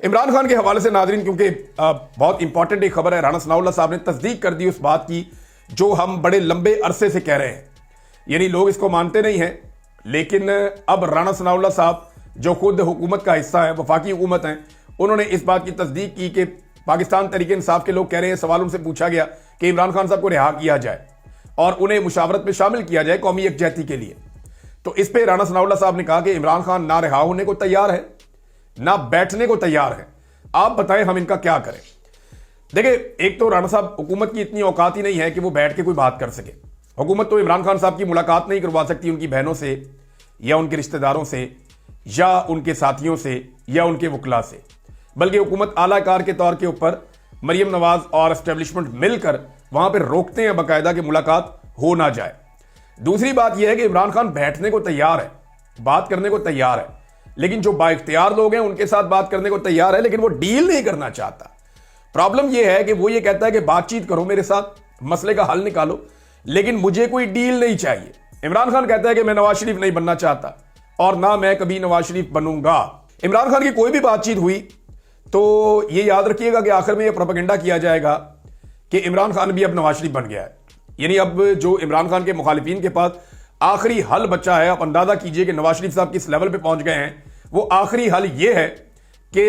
इमरान खान के हवाले से नाजरीन, क्योंकि बहुत इंपॉर्टेंट एक खबर है, राणा सनाउल्लाह साहब ने तस्दीक कर दी उस बात की जो हम बड़े लंबे अरसे से कह रहे हैं। यानी लोग इसको मानते नहीं हैं, लेकिन अब राणा सनाउल्लाह साहब जो खुद हुकूमत का हिस्सा है, वफाकी हुकूमत है, उन्होंने इस बात की तस्दीक की कि पाकिस्तान तहरीक इंसाफ के लोग कह रहे हैं, सवाल उनसे पूछा गया कि इमरान खान साहब को रिहा किया जाए और उन्हें मुशावरत में शामिल किया जाए कौमी यकजहती के लिए। तो इस पर राणा सनाउल्लाह साहब ने कहा कि इमरान खान ना रिहा होने को तैयार है ना बैठने को तैयार है, आप बताएं हम इनका क्या करें। देखिए, एक तो राणा साहब, हुकूमत की इतनी औकात ही नहीं है कि वो बैठ के कोई बात कर सके। हुकूमत तो इमरान खान साहब की मुलाकात नहीं करवा सकती उनकी बहनों से या उनके रिश्तेदारों से या उनके साथियों से या उनके वकला से, बल्कि हुकूमत आलाकार के तौर के ऊपर मरियम नवाज और एस्टेब्लिशमेंट मिलकर वहां पर रोकते हैं बाकायदा कि मुलाकात हो ना जाए। दूसरी बात यह है कि इमरान खान बैठने को तैयार है, बात करने को तैयार है, लेकिन जो बाइख्तियार लोग हैं उनके साथ बात करने को तैयार है, लेकिन वो डील नहीं करना चाहता। प्रॉब्लम यह है कि वो ये कहता है कि बातचीत करो मेरे साथ, मसले का हल निकालो, लेकिन मुझे कोई डील नहीं चाहिए। इमरान खान कहता है कि मैं नवाज शरीफ नहीं बनना चाहता और ना मैं कभी नवाज शरीफ बनूंगा। इमरान खान की कोई भी बातचीत हुई तो ये याद रखिएगा कि आखिर में यह प्रोपेगेंडा किया जाएगा कि इमरान खान भी अब नवाज शरीफ बन गया है। यानी अब जो इमरान खान के मुखालिफिन के पास आखिरी हल बचा है, आप अंदाजा कीजिए कि नवाज शरीफ साहब किस लेवल पे पहुंच गए हैं। वो आखिरी हल ये है कि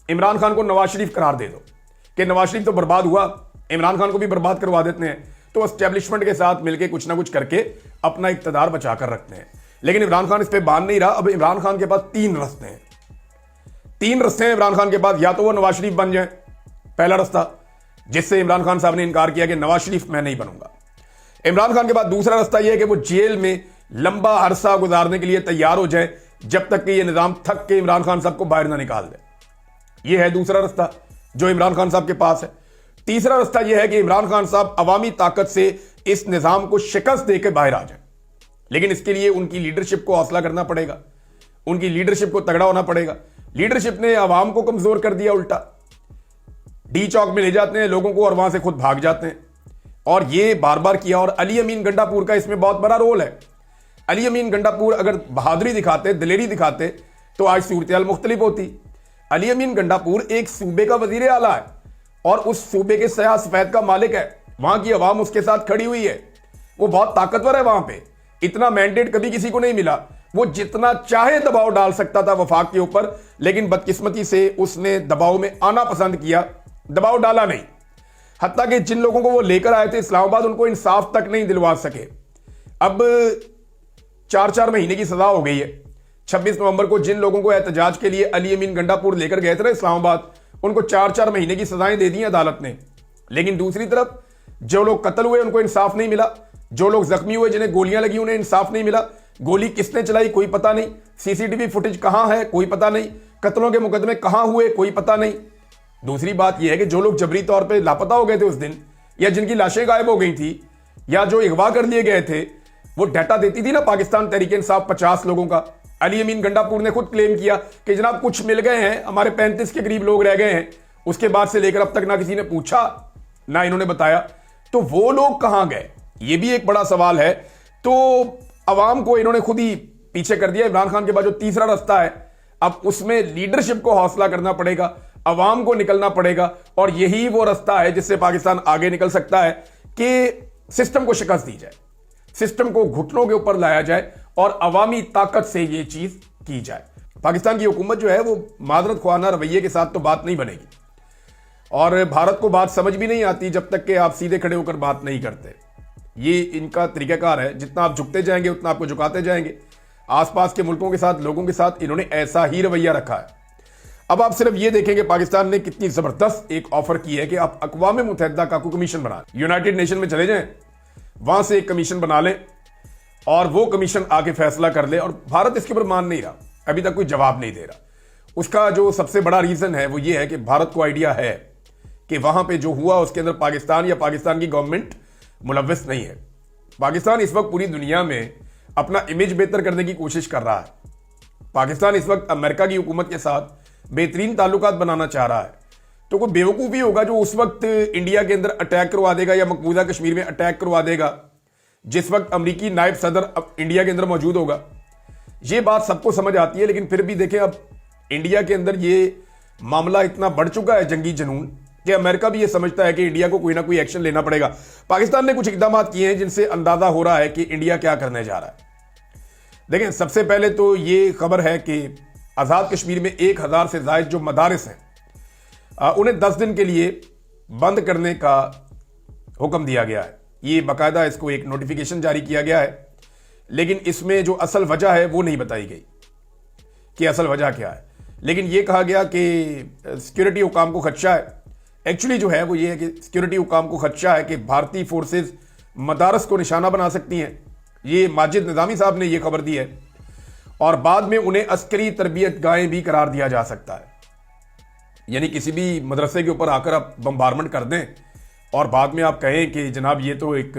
इमरान खान को नवाज शरीफ करार दे दो कि नवाज शरीफ तो बर्बाद हुआ, इमरान खान को भी बर्बाद करवा देते हैं, तो एस्टेब्लिशमेंट के साथ मिलकर कुछ ना कुछ करके अपना इक्तदार बचा कर रखते हैं। लेकिन इमरान खान इस पर बांध नहीं रहा। अब इमरान खान के पास तीन रास्ते हैं इमरान खान के पास। या तो वो नवाज शरीफ बन जाए, पहला रास्ता, जिससे इमरान खान साहब ने इनकार किया कि नवाज शरीफ मैं नहीं बनूंगा। इमरान खान के बाद दूसरा रास्ता यह है कि वो जेल में लंबा अरसा गुजारने के लिए तैयार हो जाए जब तक कि यह निजाम थक के इमरान खान साहब को बाहर ना निकाल दे। यह है दूसरा रास्ता जो इमरान खान साहब के पास है। तीसरा रास्ता यह है कि इमरान खान साहब अवामी ताकत से इस निजाम को शिकस्त देकर बाहर आ जाए, लेकिन इसके लिए उनकी लीडरशिप को हौसला करना पड़ेगा, उनकी लीडरशिप को तगड़ा होना पड़ेगा। लीडरशिप ने अवाम को कमजोर कर दिया, उल्टा डी चौक में ले जाते हैं लोगों को और वहां से खुद भाग जाते हैं, और ये बार बार किया। और अली अमीन गंडापुर का इसमें बहुत बड़ा रोल है। अली अमीन गंडापुर अगर बहादुरी दिखाते, दिलेरी दिखाते, तो आज सूरत मुख्तलिफ होती। अली अमीन गंडापुर एक सूबे का वजीर आला है और उस सूबे के सया सफेद का मालिक है। वहां की अवाम उसके साथ खड़ी हुई है, वो बहुत ताकतवर है। वहां पे इतना मैंडेट कभी किसी को नहीं मिला। वो जितना चाहे दबाव डाल सकता था वफाक के ऊपर, लेकिन बदकिस्मती से उसने दबाव में आना पसंद किया, दबाव डाला नहीं। हत्ता कि जिन लोगों को वो लेकर आए थे इस्लामाबाद, उनको इंसाफ तक नहीं दिलवा सके। अब 4-4 महीने की सजा हो गई है। 26 नवंबर को जिन लोगों को एहतजाज के लिए अली अमीन गंडापुर लेकर गए थे ना इस्लामाबाद, उनको 4-4 महीने की सजाएं दे दी अदालत ने। लेकिन दूसरी तरफ जो लोग कत्ल हुए उनको इंसाफ नहीं मिला, जो लोग जख्मी हुए, जिन्हें गोलियां लगी, उन्हें इंसाफ नहीं मिला। गोली किसने चलाई कोई पता नहीं, सीसीटीवी फुटेज कहां है कोई पता नहीं, कत्लों के मुकदमे कहां हुए कोई पता नहीं। दूसरी बात यह है कि जो लोग जबरी तौर पे लापता हो गए थे उस दिन, या जिनकी लाशें गायब हो गई थी, या जो अगवा कर लिए गए थे, वो डाटा देती थी ना पाकिस्तान तहरीक इंसाफ 50 लोगों का। अली अमीन गंडापुर ने खुद क्लेम किया कि जनाब कुछ मिल गए हैं, हमारे 35 के करीब लोग रह गए हैं। उसके बाद से लेकर अब तक ना किसी ने पूछा ना इन्होंने बताया। तो वो लोग कहां गए, ये भी एक बड़ा सवाल है। तो अवाम को इन्होंने खुद ही पीछे कर दिया। इमरान खान के बाद जो तीसरा रास्ता है, अब उसमें लीडरशिप को हौसला करना पड़ेगा, अवाम को निकलना पड़ेगा, और यही वो रास्ता है जिससे पाकिस्तान आगे निकल सकता है कि सिस्टम को शिकस्त दी जाए, सिस्टम को घुटनों के ऊपर लाया जाए और अवामी ताकत से ये चीज की जाए। पाकिस्तान की हुकूमत जो है वो मादरत ख्वाना रवैये के साथ तो बात नहीं बनेगी, और भारत को बात समझ भी नहीं आती जब तक कि आप सीधे खड़े होकर बात नहीं करते। ये इनका तरीकाकार है, जितना आप झुकते जाएंगे उतना आपको झुकाते जाएंगे। आसपास के मुल्कों के साथ, लोगों के साथ इन्होंने ऐसा ही रवैया रखा है। अब आप सिर्फ ये देखेंगे पाकिस्तान ने कितनी जबरदस्त एक ऑफर की है कि आप अक़वाम मुत्तहिदा का कोई कमीशन बना लें, यूनाइटेड नेशन में चले जाएं, वहां से एक कमीशन बना लें और वो कमीशन आके फैसला कर ले। और भारत इसके ऊपर मान नहीं रहा, अभी तक कोई जवाब नहीं दे रहा। उसका जो सबसे बड़ा रीजन है वो ये है कि भारत को आइडिया है कि वहां पे जो हुआ उसके अंदर पाकिस्तान या पाकिस्तान की गवर्नमेंट मुलव्वस नहीं है। पाकिस्तान इस वक्त पूरी दुनिया में अपना इमेज बेहतर करने की कोशिश कर रहा है। पाकिस्तान इस वक्त अमेरिका की हुकूमत के साथ बेहतरीन ताल्लुकात बनाना चाह रहा है। तो कोई बेवकूफ़ी होगा जो उस वक्त इंडिया के अंदर अटैक करवा देगा या मकबूजा कश्मीर में अटैक करवा देगा जिस वक्त अमरीकी नायब सदर इंडिया के अंदर मौजूद होगा। ये बात सबको समझ आती है, लेकिन फिर भी देखें अब इंडिया के अंदर ये मामला इतना बढ़ चुका है जंगी जुनून कि अमेरिका भी ये समझता है कि इंडिया को कोई ना कोई एक्शन लेना पड़ेगा। पाकिस्तान ने कुछ इकदाम किए हैं जिनसे अंदाजा हो रहा है कि इंडिया क्या करने जा रहा है। देखें, सबसे पहले तो ये खबर है कि आज़ाद कश्मीर में 1000 से ज़ायद जो मदारिस हैं उन्हें 10 दिन के लिए बंद करने का हुक्म दिया गया है। ये बाकायदा इसको एक नोटिफिकेशन जारी किया गया है, लेकिन इसमें जो असल वजह है वो नहीं बताई गई कि असल वजह क्या है। लेकिन ये कहा गया कि सिक्योरिटी हुकाम को खदशा है। एक्चुअली जो है वो ये है कि सिक्योरिटी हुकाम को खदशा है कि भारतीय फोर्सेस मदारस को निशाना बना सकती हैं। ये माजिद निज़ामी साहब ने ये खबर दी है, और बाद में उन्हें अस्करी तरबियत गाहें भी करार दिया जा सकता है। यानी किसी भी मदरसे के ऊपर आकर आप बम्बारमेंट कर दें और बाद में आप कहें कि जनाब ये तो एक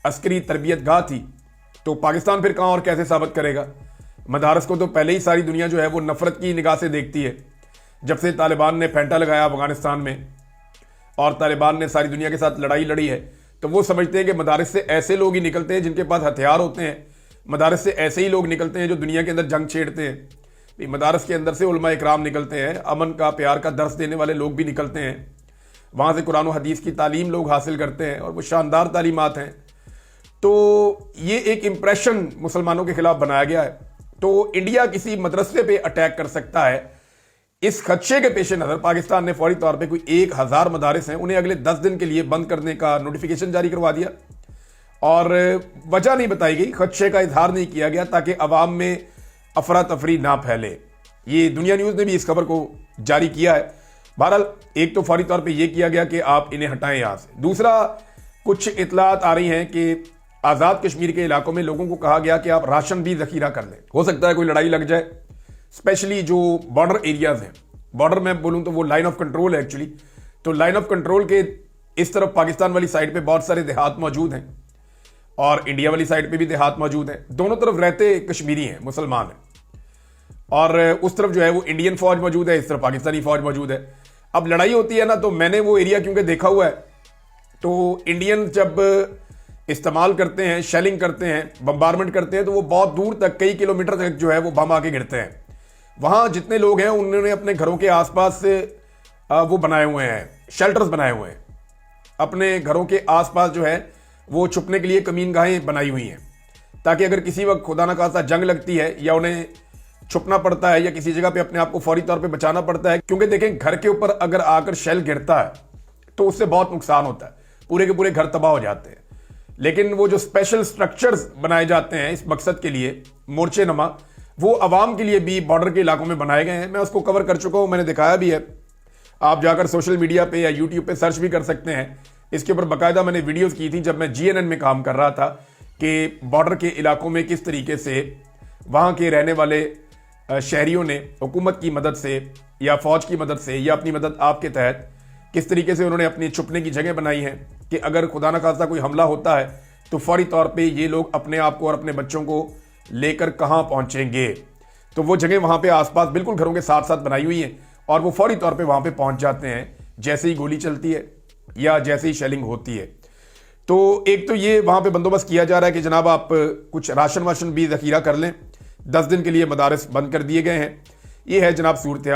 अस्करी तरबियत गाह थी, तो पाकिस्तान फिर कहाँ और कैसे साबित करेगा? मदारस को तो पहले ही सारी दुनिया जो है वो नफरत की निगाह से देखती है। जब से तालिबान ने फेंटा लगाया अफगानिस्तान में और तालिबान ने सारी दुनिया के साथ लड़ाई लड़ी है, तो वो समझते हैं कि मदारस से ऐसे लोग ही निकलते हैं जिनके पास हथियार होते हैं। मदारस से ऐसे ही लोग निकलते हैं जो दुनिया के अंदर जंग छेड़ते हैं। मदारस के अंदर से उलमा इकराम निकलते हैं, अमन का प्यार का दर्स देने वाले लोग भी निकलते हैं। वहाँ से कुरान और हदीस की तालीम लोग हासिल करते हैं और वो शानदार तालीमात हैं। तो ये एक इम्प्रेशन मुसलमानों के खिलाफ बनाया गया है। तो इंडिया किसी मदरसे पे अटैक कर सकता है, इस खदशे के पेश नज़र पाकिस्तान ने फौरी तौर पे कोई 1000 मदारिस हैं उन्हें अगले 10 दिन के लिए बंद करने का नोटिफिकेशन जारी करवा दिया, और वजह नहीं बताई गई, खदशे का इजहार नहीं किया गया ताकि अवाम में अफरा तफरी ना फैले। ये दुनिया न्यूज़ ने भी इस खबर को जारी किया है। बहरहाल एक तो फौरी तौर पे ये किया गया कि आप इन्हें हटाएं यहाँ से। दूसरा, कुछ इतलात आ रही हैं कि आज़ाद कश्मीर के इलाकों में लोगों को कहा गया कि आप राशन भी जखीरा कर लें, हो सकता है कोई लड़ाई लग जाए। स्पेशली जो बॉर्डर एरियाज हैं, बॉर्डर में बोलूं तो वो लाइन ऑफ कंट्रोल है एक्चुअली, तो लाइन ऑफ कंट्रोल के इस तरफ पाकिस्तान वाली साइड पे बहुत सारे देहात मौजूद हैं और इंडिया वाली साइड पे भी देहात मौजूद हैं। दोनों तरफ रहते कश्मीरी हैं, मुसलमान हैं, और उस तरफ जो है वो इंडियन फौज मौजूद है, इस तरफ पाकिस्तानी फौज मौजूद है। अब लड़ाई होती है ना, तो मैंने वो एरिया क्योंकि देखा हुआ है, तो इंडियन जब इस्तेमाल करते हैं, शेलिंग करते हैं, बम्बारमेंट करते हैं, तो वो बहुत दूर तक कई किलोमीटर तक जो है वो बम आके गिरते हैं। वहाँ जितने लोग हैं उन्होंने अपने घरों के आसपास से वो बनाए हुए हैं, शेल्टर्स बनाए हुए हैं। अपने घरों के आसपास जो है वो छुपने के लिए कमीन गाहें बनाई हुई हैं, ताकि अगर किसी वक्त खुदा न खास्ता जंग लगती है या उन्हें छुपना पड़ता है या किसी जगह पे अपने आप को फौरी तौर पे बचाना पड़ता है, क्योंकि देखें घर के ऊपर अगर आकर शेल गिरता है तो उससे बहुत नुकसान होता है, पूरे के पूरे घर तबाह हो जाते हैं। लेकिन वो जो स्पेशल स्ट्रक्चर्स बनाए जाते हैं इस मकसद के लिए, मोर्चे नमा, वो अवाम के लिए भी बॉर्डर के इलाकों में बनाए गए हैं। मैं उसको कवर कर चुका हूँ, मैंने दिखाया भी है। आप जाकर सोशल मीडिया पे या यूट्यूब पे सर्च भी कर सकते हैं। इसके ऊपर बाकायदा मैंने वीडियोस की थी जब मैं GNN में काम कर रहा था कि बॉर्डर के इलाकों में किस तरीके से वहाँ के रहने वाले शहरियों ने हुकूमत की मदद से या फौज की मदद से या अपनी मदद आपके तहत किस तरीके से उन्होंने अपनी छुपने की जगह बनाई है कि अगर खुदा न खास्ता कोई हमला होता है तो फौरी तौर पे ये लोग अपने आप को और अपने बच्चों को लेकर कहाँ पहुँचेंगे। तो वो जगह वहाँ पे आसपास बिल्कुल घरों के साथ साथ बनाई हुई हैं और वो फौरी तौर पे वहाँ पे पहुँच जाते हैं जैसे ही गोली चलती है या जैसे ही शेलिंग होती है। तो एक तो ये वहाँ पे बंदोबस्त किया जा रहा है कि जनाब आप कुछ राशन वाशन भी ज़खीरा कर लें। 10 दिन के लिए मदारस बंद कर दिए गए हैं। ये है जनाब सूरत हाल।